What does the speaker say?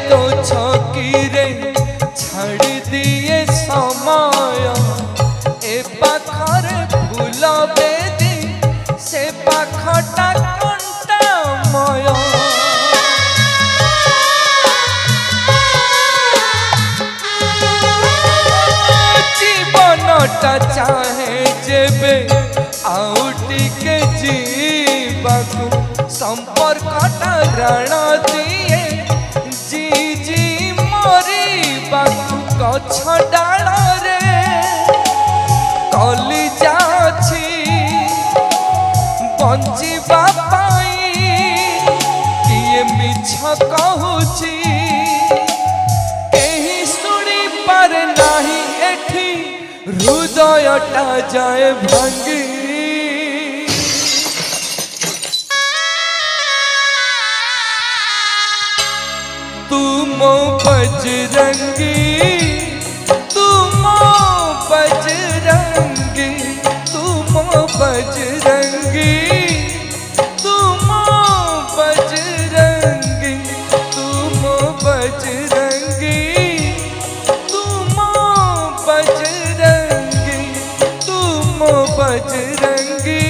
तो छकी रे छाड़ी दिए समय ए पाखरे फूल बेदी से पाखटा कंटामय जीवनटा चाहे जेबे आउटी के जीवाकू संपर्कटा रण दिए जी जी मरी बाकू गछ डाल रे कली जाछि बंचिबा पाई किए मिछ कहूछि केही सुनी पार नाही एठी हृदयटा जाए भांगी तुम बजरंगी तुम बजरंगी तुम बजरंगी तुम बजरंगी तुम बजरंगी तुम बजरंगी तुम बजरंगी